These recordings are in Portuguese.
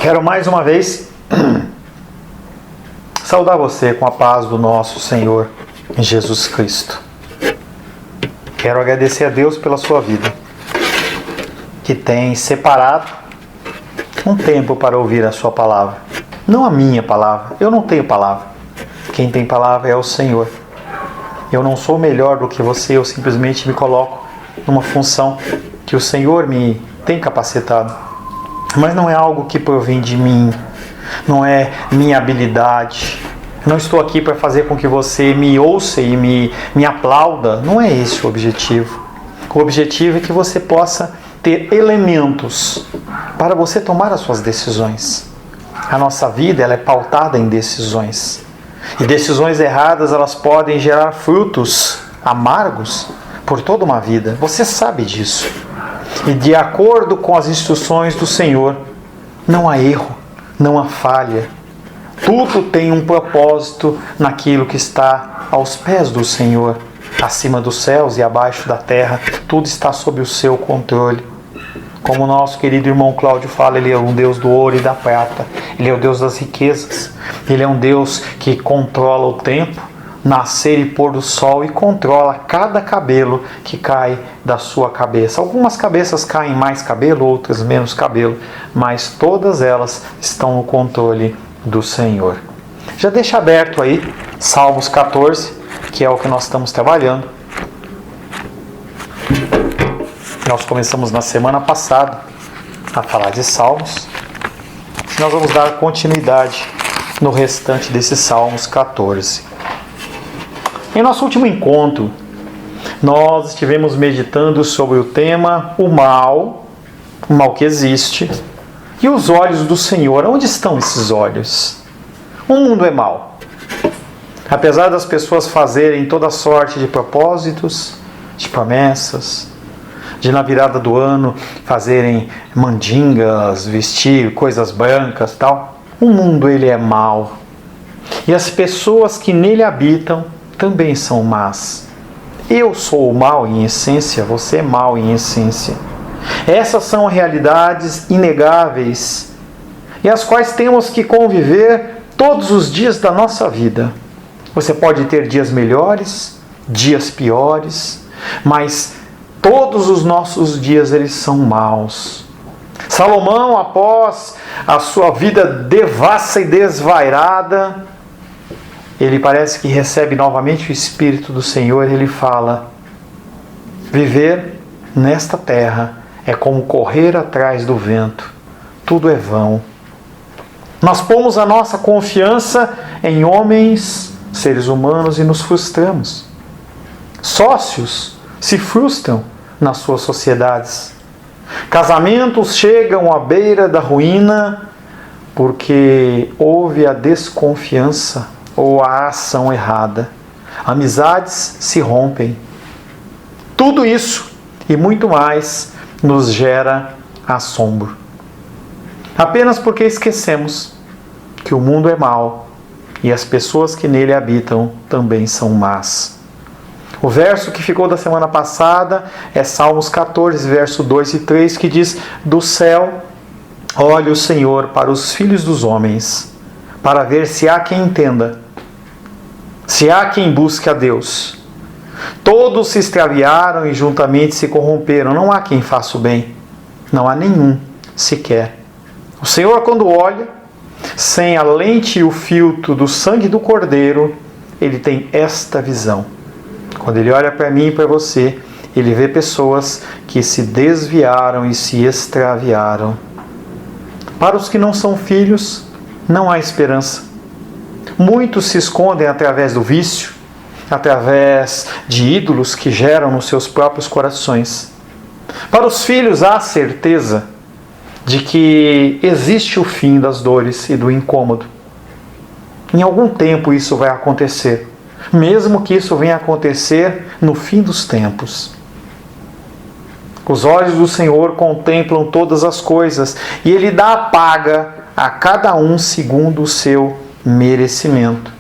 Quero mais uma vez saudar você com a paz do nosso Senhor Jesus Cristo. Quero agradecer a Deus pela sua vida, que tem separado um tempo para ouvir a sua palavra. Não a minha palavra, eu não tenho palavra. Quem tem palavra é o Senhor. Eu não sou melhor do que você, eu simplesmente me coloco numa função que o Senhor me tem capacitado. Mas não é algo que provém de mim, não é minha habilidade. Eu não estou aqui para fazer com que você me ouça e me aplauda. Não é esse o objetivo. O objetivo é que você possa ter elementos para você tomar as suas decisões. A nossa vida ela é pautada em decisões. E decisões erradas elas podem gerar frutos amargos por toda uma vida. Você sabe disso. E de acordo com as instruções do Senhor, não há erro, não há falha. Tudo tem um propósito naquilo que está aos pés do Senhor. Acima dos céus e abaixo da terra, tudo está sob o seu controle. Como o nosso querido irmão Cláudio fala, Ele é um Deus do ouro e da prata. Ele é o Deus das riquezas. Ele é um Deus que controla o tempo, nascer e pôr do sol e controla cada cabelo que cai da sua cabeça. Algumas cabeças caem mais cabelo, outras menos cabelo, mas todas elas estão no controle do Senhor. Já deixa aberto aí Salmos 14, que é o que nós estamos trabalhando. Nós começamos na semana passada a falar de Salmos. Nós vamos dar continuidade no restante desses Salmos 14. Em nosso último encontro, nós estivemos meditando sobre o tema o mal que existe, e os olhos do Senhor. Onde estão esses olhos? O mundo é mau. Apesar das pessoas fazerem toda sorte de propósitos, de promessas, de na virada do ano fazerem mandingas, vestir coisas brancas e tal, o mundo ele é mau. E as pessoas que nele habitam também são más. Eu sou o mal em essência, você é mal em essência. Essas são realidades inegáveis e as quais temos que conviver todos os dias da nossa vida. Você pode ter dias melhores, dias piores, mas todos os nossos dias eles são maus. Salomão, após a sua vida devassa e desvairada, ele parece que recebe novamente o Espírito do Senhor e ele fala: viver nesta terra é como correr atrás do vento, tudo é vão. Nós pomos a nossa confiança em homens, seres humanos e nos frustramos. Sócios se frustram nas suas sociedades. Casamentos chegam à beira da ruína porque houve a desconfiança ou a ação errada. Amizades se rompem. Tudo isso e muito mais nos gera assombro. Apenas porque esquecemos que o mundo é mau e as pessoas que nele habitam também são más. O verso que ficou da semana passada é Salmos 14, verso 2 e 3, que diz: do céu olha o Senhor para os filhos dos homens, para ver se há quem entenda, se há quem busque a Deus. Todos se extraviaram e juntamente se corromperam. Não há quem faça o bem. Não há nenhum sequer. O Senhor, quando olha, sem a lente e o filtro do sangue do Cordeiro, Ele tem esta visão. Quando Ele olha para mim e para você, Ele vê pessoas que se desviaram e se extraviaram. Para os que não são filhos, não há esperança. Muitos se escondem através do vício, através de ídolos que geram nos seus próprios corações. Para os filhos há certeza de que existe o fim das dores e do incômodo. Em algum tempo isso vai acontecer, mesmo que isso venha acontecer no fim dos tempos. Os olhos do Senhor contemplam todas as coisas e Ele dá a paga a cada um segundo o seu merecimento.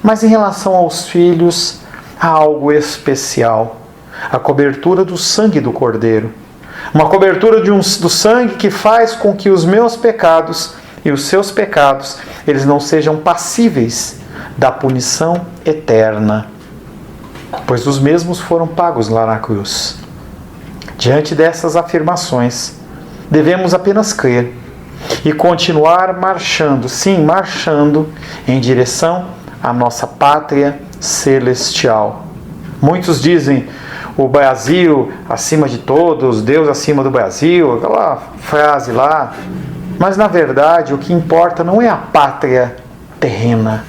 Mas em relação aos filhos, há algo especial: a cobertura do sangue do Cordeiro. Uma cobertura do sangue que faz com que os meus pecados e os seus pecados, eles não sejam passíveis da punição eterna, pois os mesmos foram pagos lá na cruz. Diante dessas afirmações, devemos apenas crer e continuar marchando, sim, marchando em direção à nossa pátria celestial. Muitos dizem o Brasil acima de todos, Deus acima do Brasil, aquela frase lá. Mas na verdade o que importa não é a pátria terrena.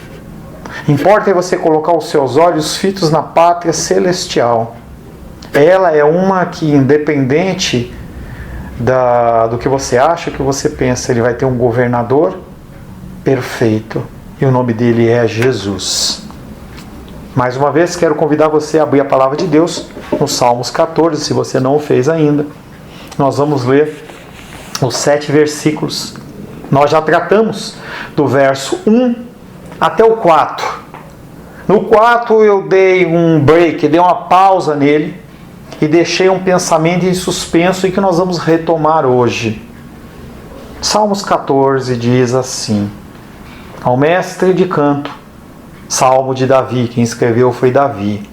Importa é você colocar os seus olhos fitos na pátria celestial. Ela é uma que, independente do que você acha, que você pensa, ele vai ter um governador perfeito. E o nome dele é Jesus. Mais uma vez, quero convidar você a abrir a palavra de Deus no Salmos 14, se você não o fez ainda. Nós vamos ler os 7 versículos. Nós já tratamos do verso 1 até o 4. No 4 eu dei um break, dei uma pausa nele e deixei um pensamento em suspenso e que nós vamos retomar hoje. Salmos 14 diz assim: ao mestre de canto, salmo de Davi, quem escreveu foi Davi.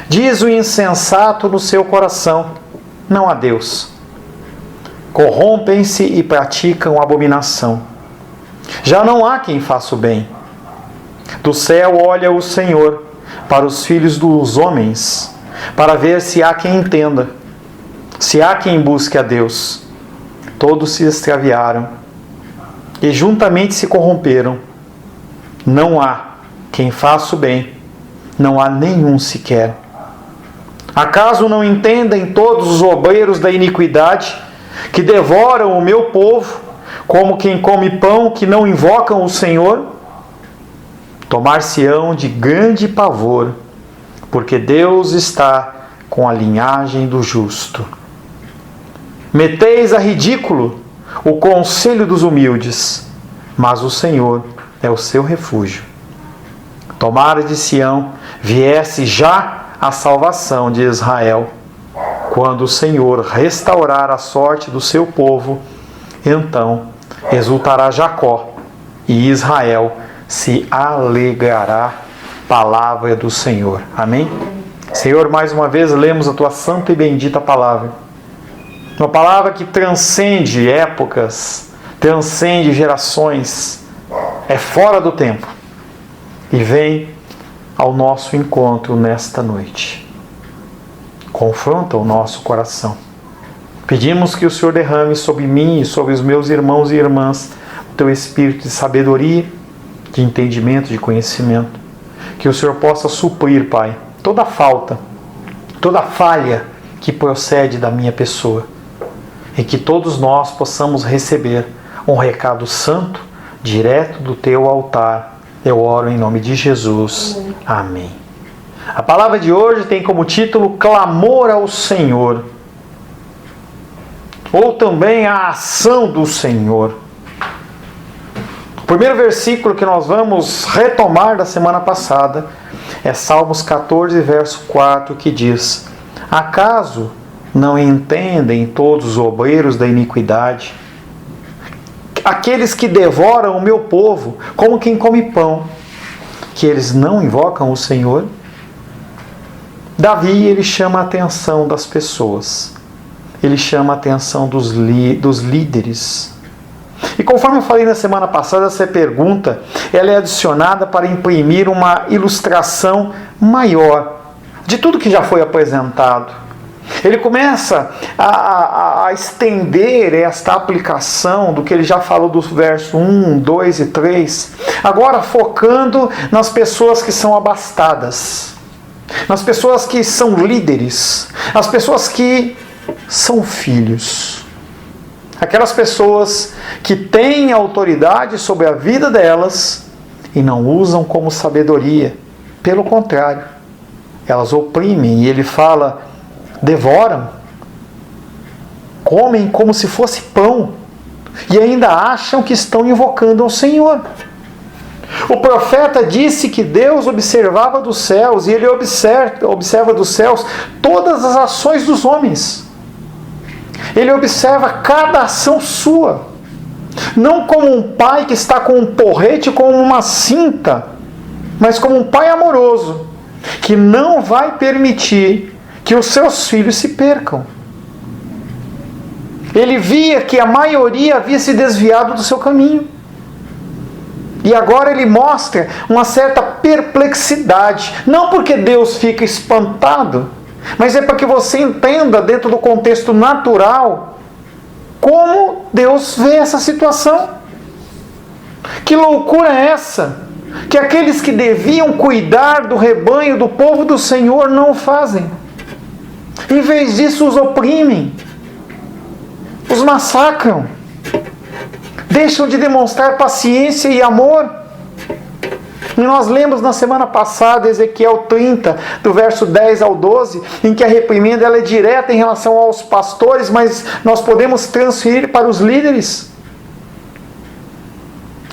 Diz o insensato no seu coração: não há Deus. Corrompem-se e praticam abominação. Já não há quem faça o bem. Do céu olha o Senhor para os filhos dos homens, para ver se há quem entenda, se há quem busque a Deus. Todos se extraviaram e juntamente se corromperam. Não há quem faça o bem, não há nenhum sequer. Acaso não entendem todos os obreiros da iniquidade, que devoram o meu povo, como quem come pão, que não invocam o Senhor? Tomar-se-ão de grande pavor, porque Deus está com a linhagem do justo. Meteis a ridículo o conselho dos humildes, mas o Senhor é o seu refúgio. Tomara de Sião viesse já a salvação de Israel. Quando o Senhor restaurar a sorte do seu povo, então exultará Jacó e Israel se alegrará. Palavra do Senhor. Amém? Senhor, mais uma vez lemos a tua santa e bendita palavra. Uma palavra que transcende épocas, transcende gerações, é fora do tempo e vem ao nosso encontro nesta noite. Confronta o nosso coração. Pedimos que o Senhor derrame sobre mim e sobre os meus irmãos e irmãs o teu espírito de sabedoria, de entendimento, de conhecimento. Que o Senhor possa suprir, Pai, toda falta, toda falha que procede da minha pessoa. E que todos nós possamos receber um recado santo, direto do teu altar. Eu oro em nome de Jesus. Amém. A palavra de hoje tem como título Clamor ao Senhor, ou também a ação do Senhor. O primeiro versículo que nós vamos retomar da semana passada é Salmos 14, verso 4, que diz: acaso não entendem todos os obreiros da iniquidade, aqueles que devoram o meu povo como quem come pão, que eles não invocam o Senhor? Davi, ele chama a atenção das pessoas, ele chama a atenção dos líderes. E conforme eu falei na semana passada, essa pergunta ela é adicionada para imprimir uma ilustração maior de tudo que já foi apresentado. Ele começa a estender esta aplicação do que ele já falou dos versos 1, 2 e 3, agora focando nas pessoas que são abastadas, nas pessoas que são líderes, as pessoas que são filhos, aquelas pessoas que têm autoridade sobre a vida delas e não usam como sabedoria, pelo contrário, elas oprimem. E ele fala: devoram, comem como se fosse pão e ainda acham que estão invocando ao Senhor. O profeta disse que Deus observava dos céus e ele observa dos céus todas as ações dos homens. Ele observa cada ação sua. Não como um pai que está com um porrete, com uma cinta, mas como um pai amoroso, que não vai permitir que os seus filhos se percam. Ele via que a maioria havia se desviado do seu caminho. E agora ele mostra uma certa perplexidade. Não porque Deus fica espantado, mas é para que você entenda, dentro do contexto natural, como Deus vê essa situação. Que loucura é essa? Que aqueles que deviam cuidar do rebanho, do povo do Senhor, não o fazem. Em vez disso, os oprimem, os massacram, deixam de demonstrar paciência e amor. E nós lemos na semana passada, Ezequiel 30, do verso 10 ao 12, em que a reprimenda ela é direta em relação aos pastores, mas nós podemos transferir para os líderes.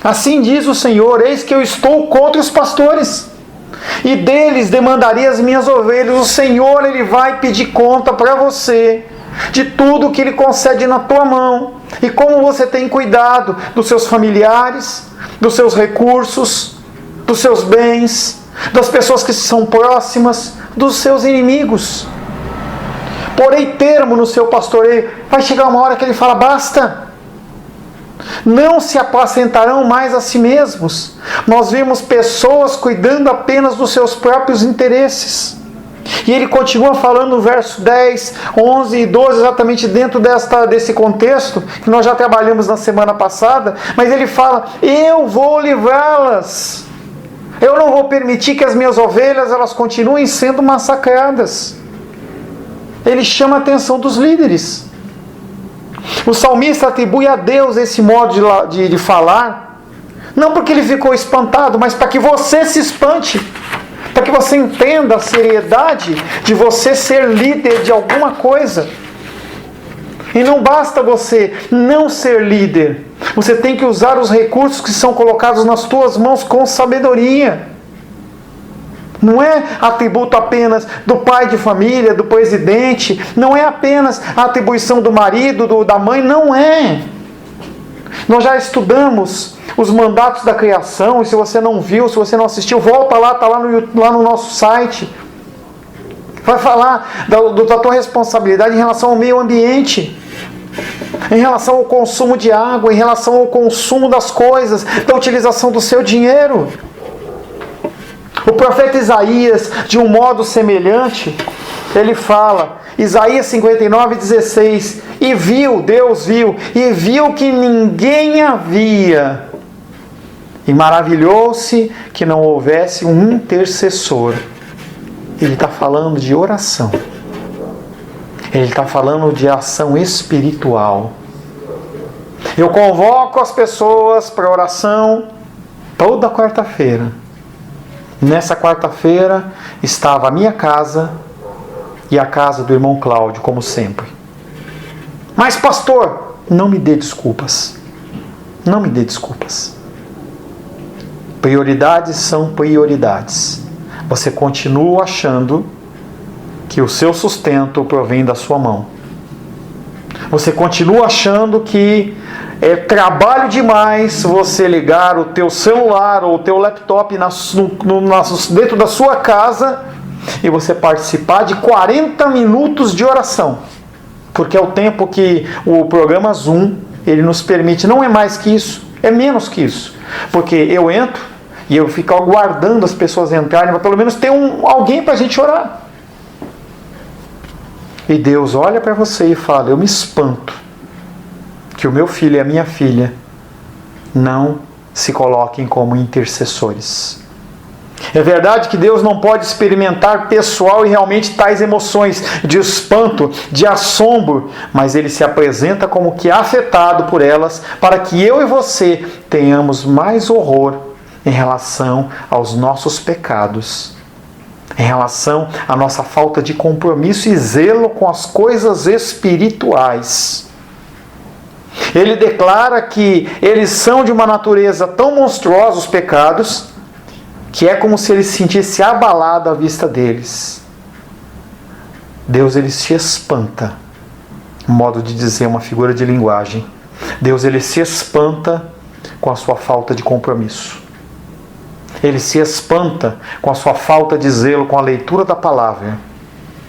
Assim diz o Senhor: eis que eu estou contra os pastores, e deles demandarei as minhas ovelhas. O Senhor, Ele vai pedir conta para você de tudo que Ele concede na tua mão, e como você tem cuidado dos seus familiares, dos seus recursos, dos seus bens, das pessoas que são próximas, dos seus inimigos. Porém, termo no seu pastoreio. Vai chegar uma hora que Ele fala: basta. Não se apacentarão mais a si mesmos. Nós vimos pessoas cuidando apenas dos seus próprios interesses. E ele continua falando no verso 10, 11 e 12, exatamente dentro desse contexto, que nós já trabalhamos na semana passada, mas ele fala: eu vou livrá-las. Eu não vou permitir que as minhas ovelhas elas continuem sendo massacradas. Ele chama a atenção dos líderes. O salmista atribui a Deus esse modo de falar, não porque ele ficou espantado, mas para que você se espante, para que você entenda a seriedade de você ser líder de alguma coisa. E não basta você não ser líder, você tem que usar os recursos que são colocados nas tuas mãos com sabedoria. Não é atributo apenas do pai de família, do presidente, não é apenas a atribuição do marido, da mãe, não é. Nós já estudamos os mandatos da criação, e se você não viu, se você não assistiu, volta lá, está lá no nosso site. Vai falar da tua responsabilidade em relação ao meio ambiente, em relação ao consumo de água, em relação ao consumo das coisas, da utilização do seu dinheiro. O profeta Isaías, de um modo semelhante, ele fala, Isaías 59:16, e viu, Deus viu, e viu que ninguém havia, e maravilhou-se que não houvesse um intercessor. Ele está falando de oração, ele está falando de ação espiritual. Eu convoco as pessoas para oração toda quarta-feira. Nessa quarta-feira estava a minha casa e a casa do irmão Cláudio, como sempre. Mas pastor, não me dê desculpas. Não me dê desculpas. Prioridades são prioridades. Você continua achando que o seu sustento provém da sua mão. Você continua achando que é trabalho demais você ligar o teu celular ou o teu laptop dentro da sua casa e você participar de 40 minutos de oração. Porque é o tempo que o programa Zoom ele nos permite. Não é mais que isso, é menos que isso. Porque eu entro e eu fico aguardando as pessoas entrarem, para pelo menos ter alguém para a gente orar. E Deus olha para você e fala: eu me espanto que o meu filho e a minha filha não se coloquem como intercessores. É verdade que Deus não pode experimentar pessoal e realmente tais emoções de espanto, de assombro, mas Ele se apresenta como que afetado por elas, para que eu e você tenhamos mais horror em relação aos nossos pecados, em relação à nossa falta de compromisso e zelo com as coisas espirituais. Ele declara que eles são de uma natureza tão monstruosa, os pecados, que é como se ele se sentisse abalado à vista deles. Deus, ele se espanta Um modo de dizer, uma figura de linguagem. Deus, ele se espanta com a sua falta de compromisso. Ele se espanta com a sua falta de zelo com a leitura da palavra,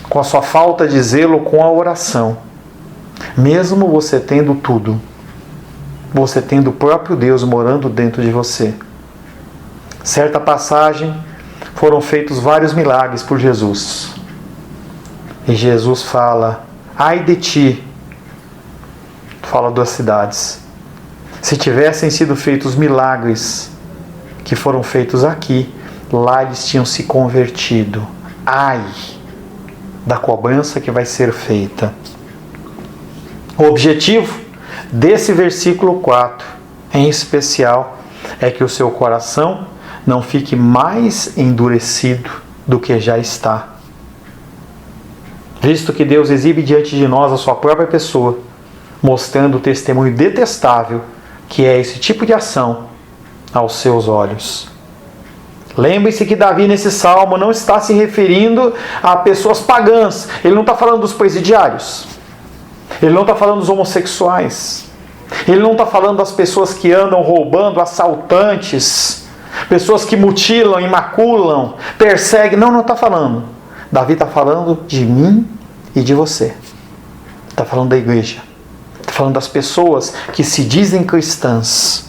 com a sua falta de zelo com a oração. Mesmo você tendo tudo, você tendo o próprio Deus morando dentro de você. Certa passagem, foram feitos vários milagres por Jesus. E Jesus fala: ai de ti, fala das cidades. Se tivessem sido feitos milagres que foram feitos aqui, lá eles tinham se convertido. Ai da cobrança que vai ser feita. O objetivo desse versículo 4, em especial, é que o seu coração não fique mais endurecido do que já está. Visto que Deus exibe diante de nós a sua própria pessoa, mostrando o testemunho detestável que é esse tipo de ação aos seus olhos. Lembre-se que Davi, nesse salmo, não está se referindo a pessoas pagãs. Ele não está falando dos presidiários. Ele não está falando dos homossexuais. Ele não está falando das pessoas que andam roubando, assaltantes, pessoas que mutilam, imaculam, perseguem. Não está falando. Davi está falando de mim e de você. Está falando da igreja. Está falando das pessoas que se dizem cristãs.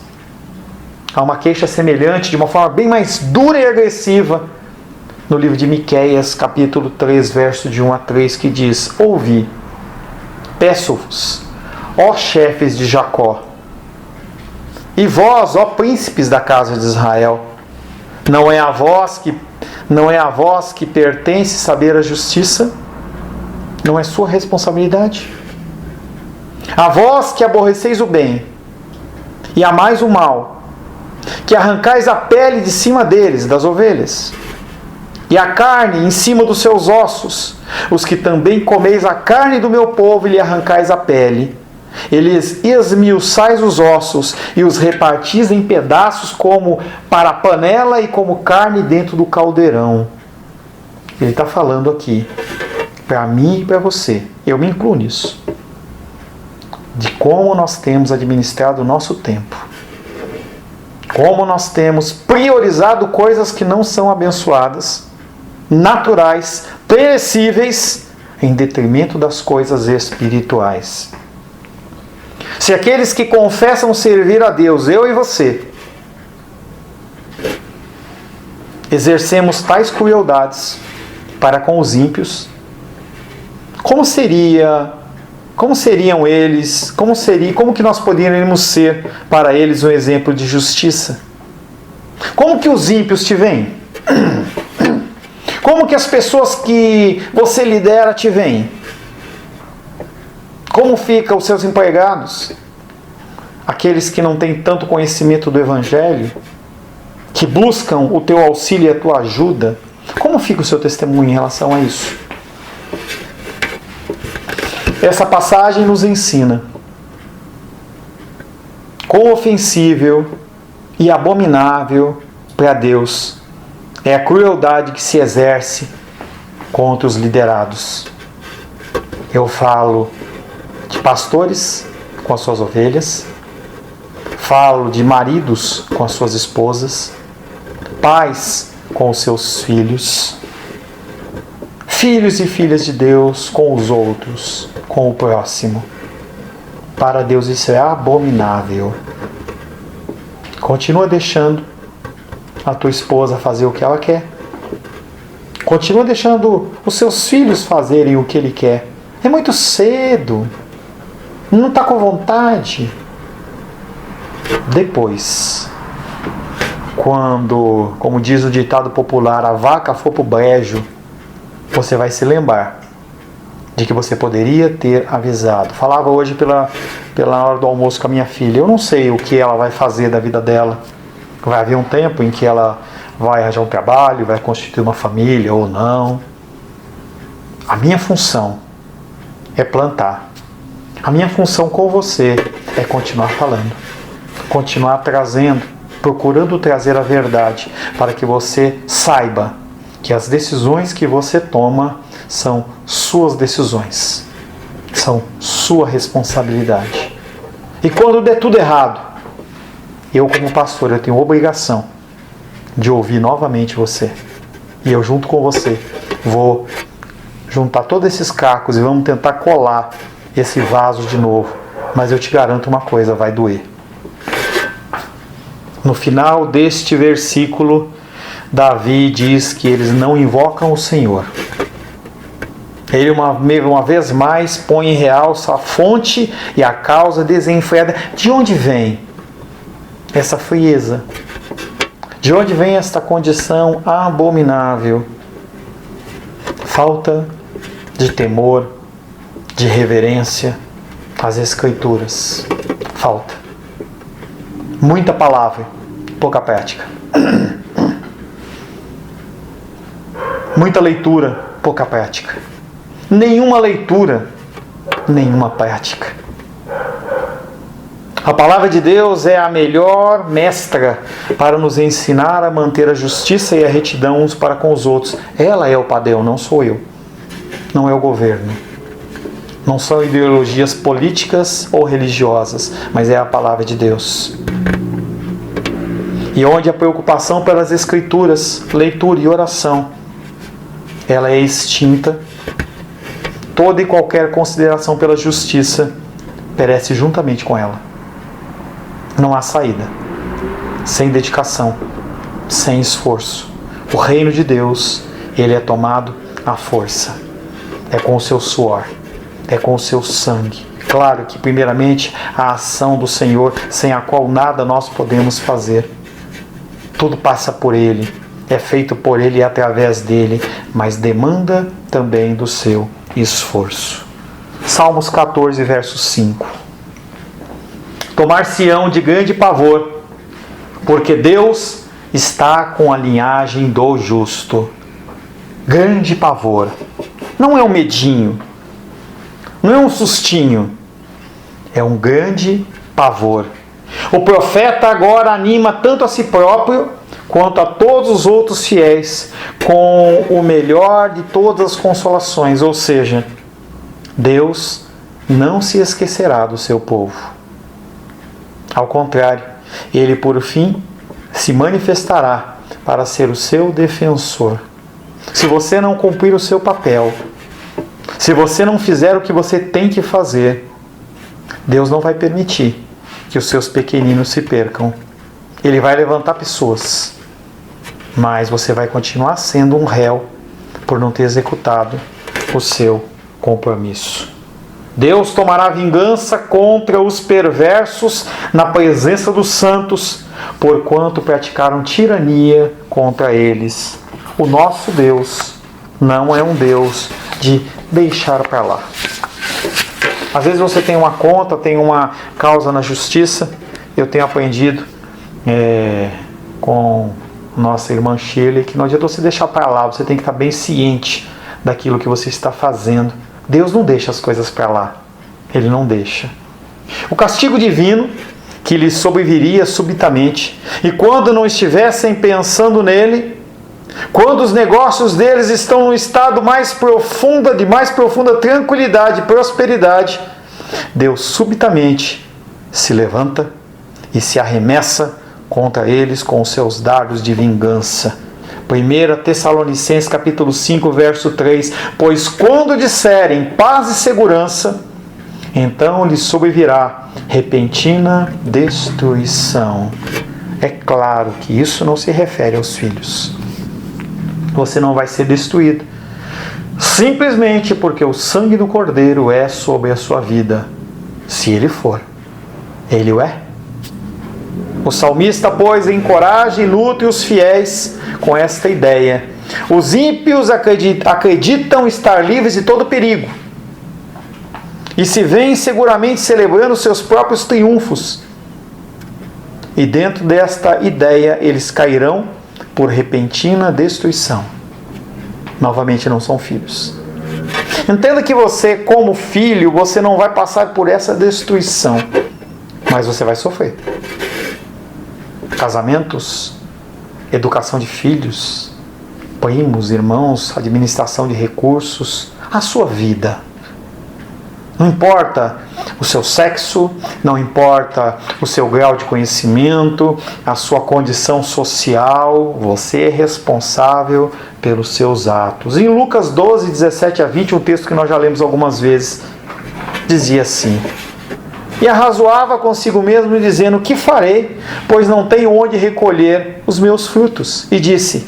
Há uma queixa semelhante, de uma forma bem mais dura e agressiva, no livro de Miqueias, capítulo 3, verso de 1 a 3, que diz: ouvi, peço-vos, ó chefes de Jacó, e vós, ó príncipes da casa de Israel, não é a vós que pertence saber a justiça? Não é sua responsabilidade? A vós que aborreceis o bem e amais o mal, que arrancais a pele de cima deles, das ovelhas, e a carne em cima dos seus ossos, os que também comeis a carne do meu povo e lhe arrancais a pele, eles esmiuçais os ossos e os repartis em pedaços como para a panela e como carne dentro do caldeirão. Ele está falando aqui, para mim e para você, eu me incluo nisso, de como nós temos administrado o nosso tempo. Como nós temos priorizado coisas que não são abençoadas, naturais, perecíveis, em detrimento das coisas espirituais. Se aqueles que confessam servir a Deus, eu e você, exercemos tais crueldades para com os ímpios, como seriam eles, como que nós poderíamos ser para eles um exemplo de justiça? Como que os ímpios te veem? Como que as pessoas que você lidera te veem? Como ficam os seus empregados? Aqueles que não têm tanto conhecimento do Evangelho, que buscam o teu auxílio e a tua ajuda, como fica o seu testemunho em relação a isso? Essa passagem nos ensina quão ofensível e abominável para Deus é a crueldade que se exerce contra os liderados. Eu falo de pastores com as suas ovelhas, falo de maridos com as suas esposas, pais com os seus filhos, filhos e filhas de Deus com os outros, com o próximo. Para Deus isso é abominável. Continua deixando a tua esposa fazer o que ela quer. Continua deixando os seus filhos fazerem o que ele quer. É muito cedo. Não está com vontade. Depois, quando, como diz o ditado popular, a vaca for pro brejo, você vai se lembrar de que você poderia ter avisado. Falava hoje pela hora do almoço com a minha filha. Eu não sei o que ela vai fazer da vida dela. Vai haver um tempo em que ela vai arranjar um trabalho, vai constituir uma família ou não. A minha função é plantar. A minha função com você é continuar falando. Continuar trazendo, procurando trazer a verdade, para que você saiba que as decisões que você toma são suas decisões. São suas sua responsabilidade. E quando der tudo errado, eu como pastor, eu tenho obrigação de ouvir novamente você. E eu junto com você vou juntar todos esses cacos e vamos tentar colar esse vaso de novo. Mas eu te garanto uma coisa, vai doer. No final deste versículo, Davi diz que eles não invocam o Senhor. Ele uma vez mais põe em realce a fonte e a causa desenfreada. De onde vem essa frieza? De onde vem esta condição abominável? Falta de temor, de reverência às Escrituras. Falta. Muita palavra, pouca prática. Muita leitura, pouca prática. Nenhuma leitura, nenhuma prática. A palavra de Deus é a melhor mestra para nos ensinar a manter a justiça e a retidão uns para com os outros. Ela é o padrão, não sou eu. Não é o governo. Não são ideologias políticas ou religiosas, mas é a palavra de Deus. E onde a preocupação pelas Escrituras, leitura e oração, ela é extinta, toda e qualquer consideração pela justiça perece juntamente com ela. Não há saída. Sem dedicação, sem esforço. O reino de Deus, ele é tomado à força. É com o seu suor, é com o seu sangue. Claro que, primeiramente, a ação do Senhor, sem a qual nada nós podemos fazer. Tudo passa por Ele, é feito por Ele e através dEle, mas demanda também do seu esforço. Salmos 14, verso 5. Tomar-se-ão de grande pavor, porque Deus está com a linhagem do justo. Grande pavor. Não é um medinho, não é um sustinho, é um grande pavor. O profeta agora anima tanto a si próprio quanto a todos os outros fiéis com o melhor de todas as consolações, ou seja, Deus não se esquecerá do seu povo. Ao contrário, Ele por fim se manifestará para ser o seu defensor. Se você não cumprir o seu papel, se você não fizer o que você tem que fazer, Deus não vai permitir que os seus pequeninos se percam. Ele vai levantar pessoas, mas você vai continuar sendo um réu por não ter executado o seu compromisso. Deus tomará vingança contra os perversos na presença dos santos, porquanto praticaram tirania contra eles. O nosso Deus não é um Deus de deixar para lá. Às vezes você tem uma conta, tem uma causa na justiça. Eu tenho aprendido com nossa irmã Shirley que não adianta você deixar para lá, você tem que estar bem ciente daquilo que você está fazendo. Deus não deixa as coisas para lá. Ele não deixa. O castigo divino que lhes sobreviria subitamente, e quando não estivessem pensando nele, quando os negócios deles estão no estado de mais profunda tranquilidade e prosperidade, Deus subitamente se levanta e se arremessa contra eles com os seus dardos de vingança. 1 Tessalonicenses capítulo 5, verso 3. Pois quando disserem paz e segurança, então lhes sobrevirá repentina destruição. É claro que isso não se refere aos filhos. Você não vai ser destruído simplesmente porque o sangue do Cordeiro é sobre a sua vida. Se ele for, ele o é. O salmista, pois, encoraja e nutre os fiéis com esta ideia. Os ímpios acreditam estar livres de todo perigo e se veem seguramente celebrando seus próprios triunfos. E dentro desta ideia eles cairão por repentina destruição. Novamente não são filhos. Entenda que você, como filho, você não vai passar por essa destruição, mas você vai sofrer. Casamentos, educação de filhos, primos, irmãos, administração de recursos, a sua vida. Não importa o seu sexo, não importa o seu grau de conhecimento, a sua condição social, você é responsável pelos seus atos. Em Lucas 12, 17 a 20, um texto que nós já lemos algumas vezes, dizia assim: E arrazoava consigo mesmo, dizendo: Que farei, pois não tenho onde recolher os meus frutos? E disse: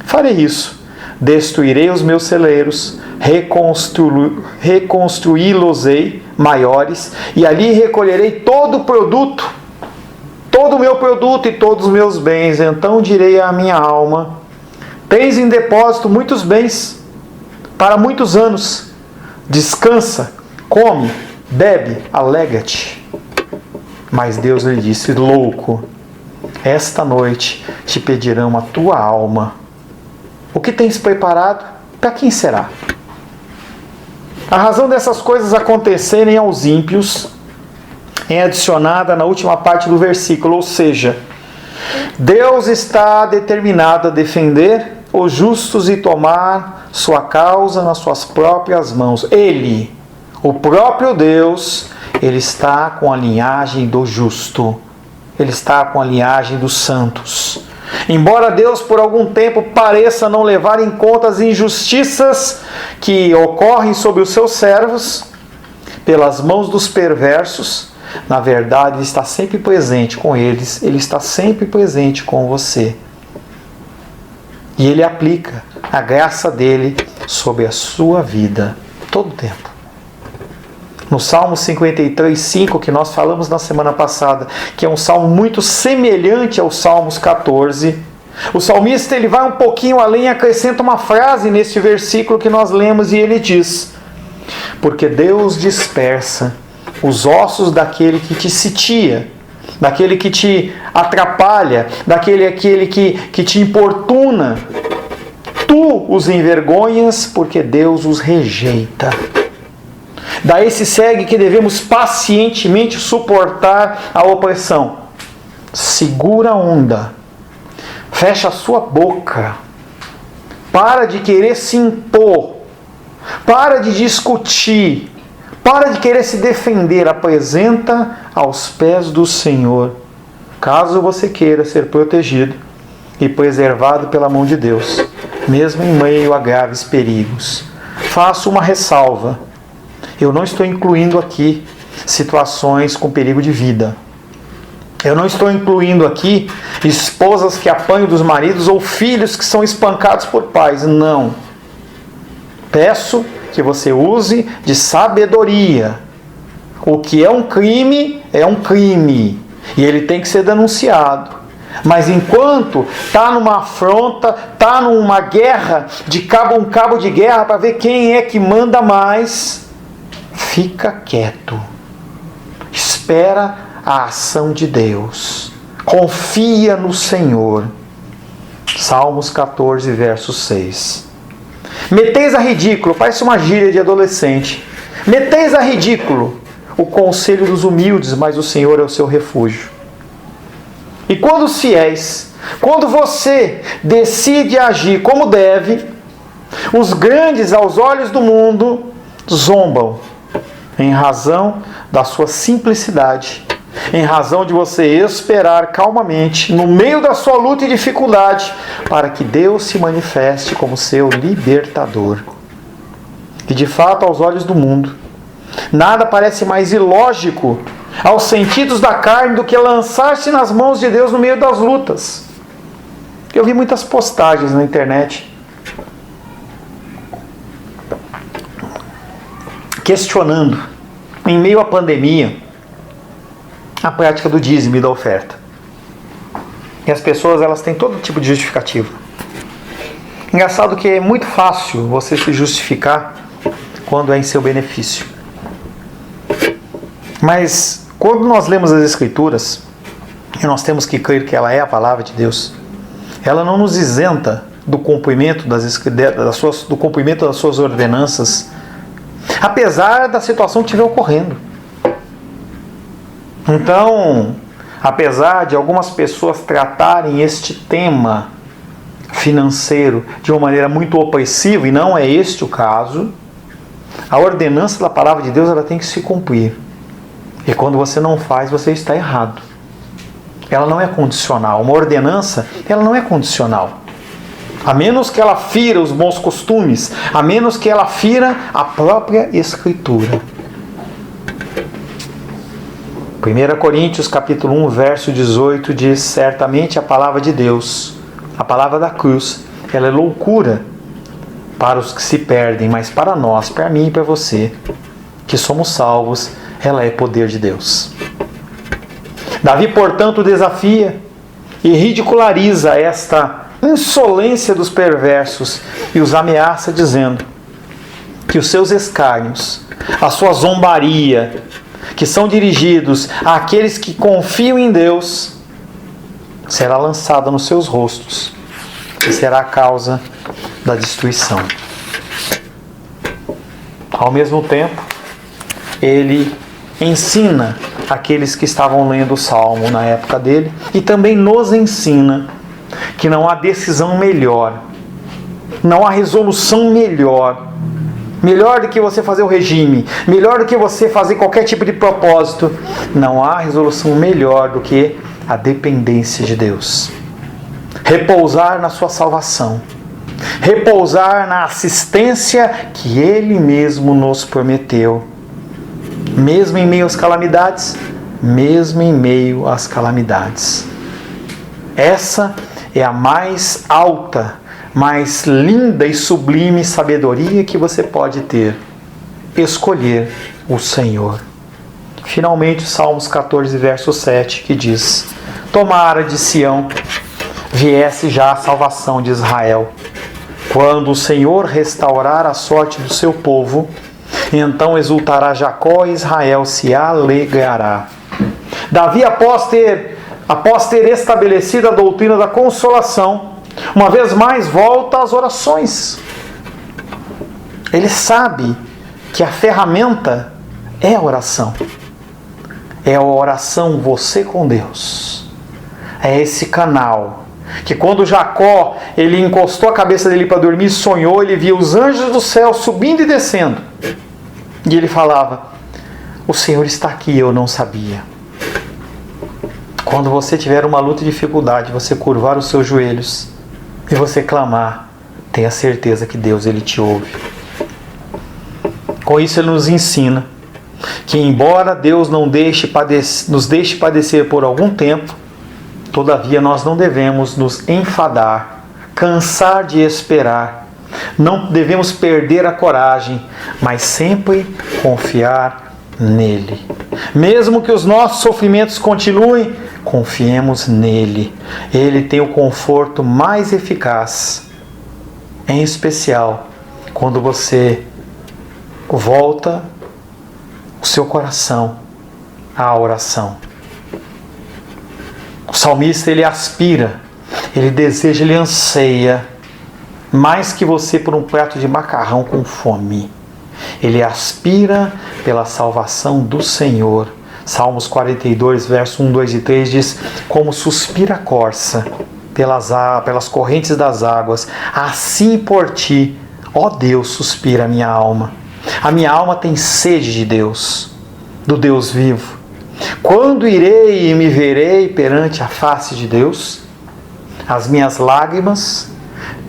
Farei isso, destruirei os meus celeiros, reconstruí-los-ei maiores, e ali recolherei todo o produto, todo o meu produto e todos os meus bens. Então direi à minha alma: Tens em depósito muitos bens para muitos anos. Descansa, come, bebe, alegra-te. Mas Deus lhe disse: Louco, esta noite te pedirão a tua alma. O que tens preparado, para quem será? A razão dessas coisas acontecerem aos ímpios é adicionada na última parte do versículo, ou seja, Deus está determinado a defender os justos e tomar sua causa nas suas próprias mãos. Ele, o próprio Deus, ele está com a linhagem do justo, ele está com a linhagem dos santos. Embora Deus por algum tempo pareça não levar em conta as injustiças que ocorrem sobre os seus servos, pelas mãos dos perversos, na verdade Ele está sempre presente com eles, Ele está sempre presente com você. E Ele aplica a graça dele sobre a sua vida, todo o tempo. No Salmo 53:5, que nós falamos na semana passada, que é um salmo muito semelhante aos Salmos 14, o salmista ele vai um pouquinho além e acrescenta uma frase neste versículo que nós lemos, e ele diz: Porque Deus dispersa os ossos daquele que te sitia, daquele que te atrapalha, daquele que te importuna. Tu os envergonhas, porque Deus os rejeita. Daí se segue que devemos pacientemente suportar a opressão. Segura a onda. Fecha a sua boca. Para de querer se impor. Para de discutir. Para de querer se defender. Apresenta aos pés do Senhor. Caso você queira ser protegido e preservado pela mão de Deus, mesmo em meio a graves perigos. Faço uma ressalva. Eu não estou incluindo aqui situações com perigo de vida. Eu não estou incluindo aqui esposas que apanham dos maridos ou filhos que são espancados por pais. Não. Peço que você use de sabedoria. O que é um crime, é um crime. E ele tem que ser denunciado. Mas enquanto está numa afronta, está numa guerra, um cabo de guerra para ver quem é que manda mais, fica quieto. Espera a ação de Deus. Confia no Senhor. Salmos 14, verso 6. Meteis a ridículo, parece uma gíria de adolescente. Meteis a ridículo o conselho dos humildes, mas o Senhor é o seu refúgio. E quando os fiéis, quando você decide agir como deve, os grandes aos olhos do mundo zombam, em razão da sua simplicidade, em razão de você esperar calmamente, no meio da sua luta e dificuldade, para que Deus se manifeste como seu libertador. E de fato, aos olhos do mundo, nada parece mais ilógico aos sentidos da carne do que lançar-se nas mãos de Deus no meio das lutas. Eu vi muitas postagens na internet questionando, em meio à pandemia, a prática do dízimo e da oferta. E as pessoas, elas têm todo tipo de justificativa. Engraçado que é muito fácil você se justificar quando é em seu benefício. Mas quando nós lemos as Escrituras, e nós temos que crer que ela é a palavra de Deus, ela não nos isenta do cumprimento do cumprimento das suas ordenanças, apesar da situação que estiver ocorrendo. Então, apesar de algumas pessoas tratarem este tema financeiro de uma maneira muito opressiva, e não é este o caso, A ordenança da palavra de Deus, ela tem que se cumprir. E quando você não faz, você está errado. Ela não é condicional. Uma ordenança, ela não é condicional. A menos que ela fira os bons costumes, a menos que ela fira a própria Escritura. 1 Coríntios capítulo 1, verso 18 diz: certamente a palavra de Deus, a palavra da cruz, ela é loucura para os que se perdem, mas para nós, para mim e para você, que somos salvos, ela é poder de Deus. Davi, portanto, desafia e ridiculariza esta insolência dos perversos e os ameaça dizendo que os seus escárnios, a sua zombaria, que são dirigidos àqueles que confiam em Deus, será lançada nos seus rostos e será a causa da destruição. Ao mesmo tempo, ele ensina aqueles que estavam lendo o Salmo na época dele e também nos ensina que não há decisão melhor, não há resolução melhor do que você fazer o regime, melhor do que você fazer qualquer tipo de propósito. Não há resolução melhor do que a dependência de Deus. Repousar na sua salvação, repousar na assistência que Ele mesmo nos prometeu, mesmo em meio às calamidades, mesmo em meio às calamidades. Essa é a mais alta, mais linda e sublime sabedoria que você pode ter: escolher o Senhor. Finalmente, Salmos 14, verso 7, que diz: tomara de Sião viesse já a salvação de Israel. Quando o Senhor restaurar a sorte do seu povo, então exultará Jacó e Israel se alegrará. Davi, após ter estabelecido a doutrina da consolação, uma vez mais volta às orações. Ele sabe que a ferramenta é a oração. É a oração você com Deus. É esse canal que quando Jacó ele encostou a cabeça dele para dormir, sonhou, ele via os anjos do céu subindo e descendo. E ele falava: o Senhor está aqui, eu não sabia. Quando você tiver uma luta e dificuldade, você curvar os seus joelhos e você clamar, tenha certeza que Deus ele te ouve. Com isso ele nos ensina que embora Deus não nos deixe padecer por algum tempo, todavia nós não devemos nos enfadar, cansar de esperar, não devemos perder a coragem, mas sempre confiar nele. Mesmo que os nossos sofrimentos continuem, confiemos nele. Ele tem o conforto mais eficaz, em especial quando você volta o seu coração à oração. O salmista ele aspira, ele deseja, ele anseia mais que você por um prato de macarrão com fome. Ele aspira pela salvação do Senhor. Salmos 42, verso 1, 2 e 3 diz: como suspira a corça pelas correntes das águas, assim por ti, ó Deus, suspira a minha alma. A minha alma tem sede de Deus, do Deus vivo. Quando irei e me verei perante a face de Deus? As minhas lágrimas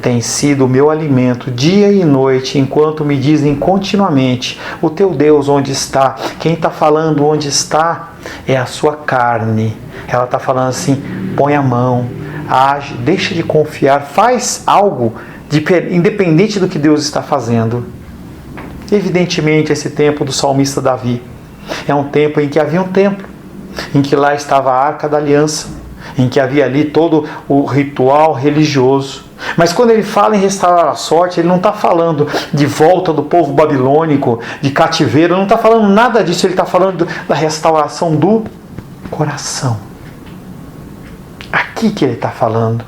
têm sido o meu alimento dia e noite, enquanto me dizem continuamente: o teu Deus onde está? Quem está falando onde está é a sua carne. Ela está falando assim: põe a mão, age, deixa de confiar, faz algo independente do que Deus está fazendo. Evidentemente, esse tempo do salmista Davi é um tempo em que havia um templo, em que lá estava a Arca da Aliança, em que havia ali todo o ritual religioso. Mas quando ele fala em restaurar a sorte, ele não está falando de volta do povo babilônico, de cativeiro, não está falando nada disso, ele está falando da restauração do coração. Aqui que ele está falando.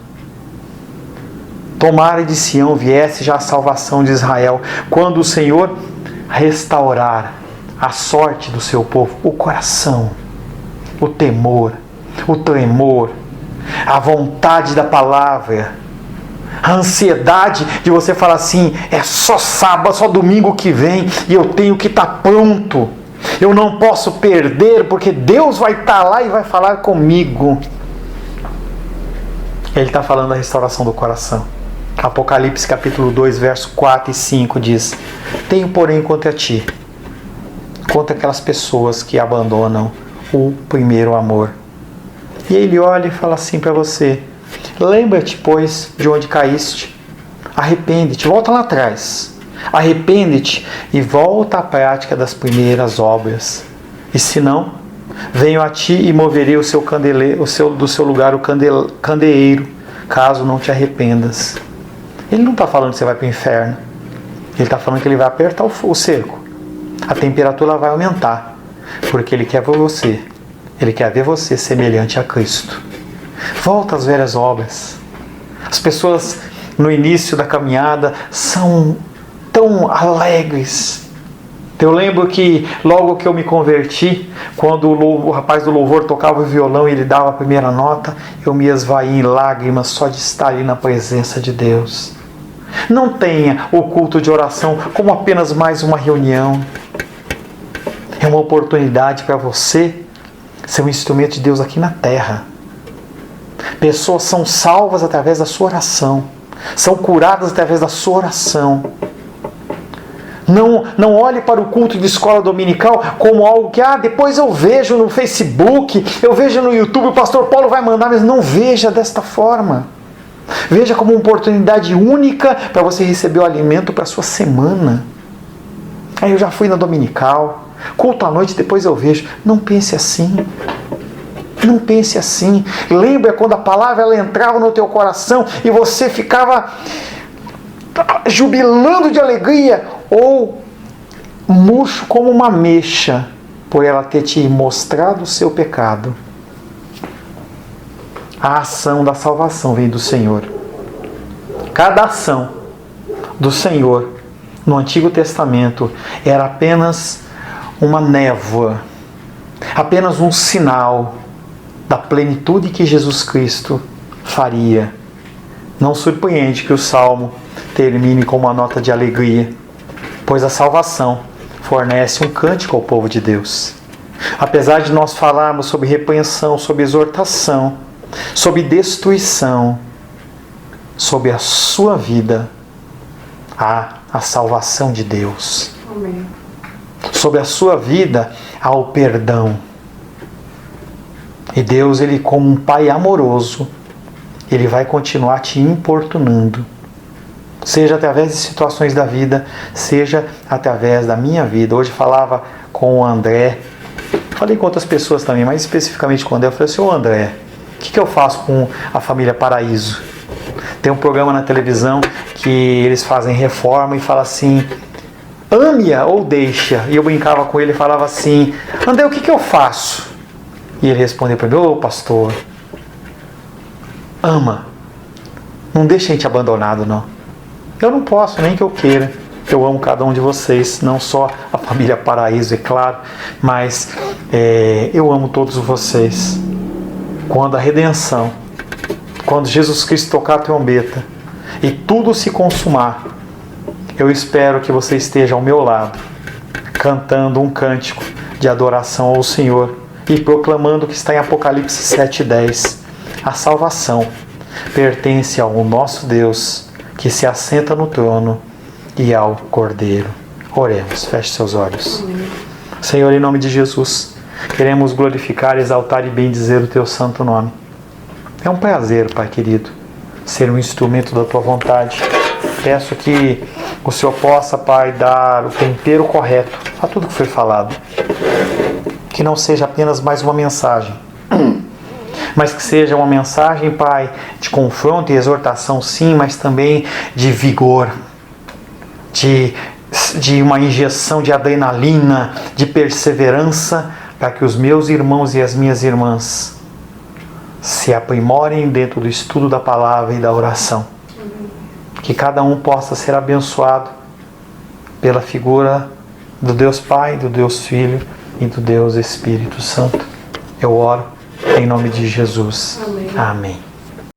Tomara de Sião viesse já a salvação de Israel, quando o Senhor restaurar a sorte do seu povo, o coração, o temor, o tremor, a vontade da palavra, A ansiedade de você falar assim, é só sábado, só domingo que vem e eu tenho que estar pronto. Eu não posso perder porque Deus vai estar lá e vai falar comigo. Ele está falando da restauração do coração. Apocalipse capítulo 2, verso 4 e 5 diz: tenho porém contra ti, contra aquelas pessoas que abandonam o primeiro amor. E ele olha e fala assim para você: lembra-te, pois, de onde caíste, arrepende-te, volta lá atrás, arrepende-te e volta à prática das primeiras obras. E se não, venho a ti e moverei o seu candeleiro, do seu lugar o candeeiro, caso não te arrependas. Ele não está falando que você vai para o inferno. Ele está falando que ele vai apertar o cerco. A temperatura vai aumentar, porque ele quer ver você. Ele quer ver você semelhante a Cristo. Volta às velhas obras. As pessoas no início da caminhada são tão alegres. Eu lembro que logo que eu me converti, quando o rapaz do louvor tocava o violão e ele dava a primeira nota, eu me esvaí em lágrimas só de estar ali na presença de Deus. Não tenha o culto de oração como apenas mais uma reunião. É uma oportunidade para você ser um instrumento de Deus aqui na terra. Pessoas são salvas através da sua oração. São curadas através da sua oração. Não olhe para o culto de escola dominical como algo que, depois eu vejo no Facebook, eu vejo no YouTube, o pastor Paulo vai mandar, mas não veja desta forma. Veja como uma oportunidade única para você receber o alimento para a sua semana. Aí eu já fui na dominical, culto à noite, depois eu vejo. Não pense assim. Não pense assim. Lembra quando a palavra ela entrava no teu coração e você ficava jubilando de alegria ou murcho como uma mexa por ela ter te mostrado o seu pecado. A ação da salvação vem do Senhor. Cada ação do Senhor no Antigo Testamento era apenas uma névoa, apenas um sinal da plenitude que Jesus Cristo faria. Não surpreende que o Salmo termine com uma nota de alegria, pois a salvação fornece um cântico ao povo de Deus. Apesar de nós falarmos sobre repreensão, sobre exortação, sobre destruição, sobre a sua vida, há a salvação de Deus. Amém. Sobre a sua vida há o perdão. E Deus, Ele como um Pai amoroso, Ele vai continuar te importunando. Seja através de situações da vida, seja através da minha vida. Hoje falava com o André, falei com outras pessoas também, mas especificamente com o André. Eu falei assim: ô André, o que eu faço com a família Paraíso? Tem um programa na televisão que eles fazem reforma e fala assim: ame-a ou deixa. E eu brincava com ele e falava assim: André, o que eu faço? E ele respondeu para mim: ô pastor, ama. Não deixa a gente abandonado, não. Eu não posso, nem que eu queira. Eu amo cada um de vocês, não só a família Paraíso, é claro, mas eu amo todos vocês. Quando a redenção, quando Jesus Cristo tocar a trombeta e tudo se consumar, eu espero que você esteja ao meu lado, cantando um cântico de adoração ao Senhor e proclamando o que está em Apocalipse 7:10. A salvação pertence ao nosso Deus, que se assenta no trono, e ao Cordeiro. Oremos, feche seus olhos. Amém. Senhor, em nome de Jesus, queremos glorificar, exaltar e bendizer o Teu santo nome. É um prazer, Pai querido, ser um instrumento da Tua vontade. Peço que o Senhor possa, Pai, dar o tempero correto a tudo que foi falado. Que não seja apenas mais uma mensagem, mas que seja uma mensagem, Pai, de confronto e exortação, sim, mas também de vigor, de uma injeção de adrenalina, de perseverança, para que os meus irmãos e as minhas irmãs se aprimorem dentro do estudo da palavra e da oração. Que cada um possa ser abençoado pela figura do Deus Pai, do Deus Filho e do Deus Espírito Santo. Eu oro em nome de Jesus. Amém. Amém.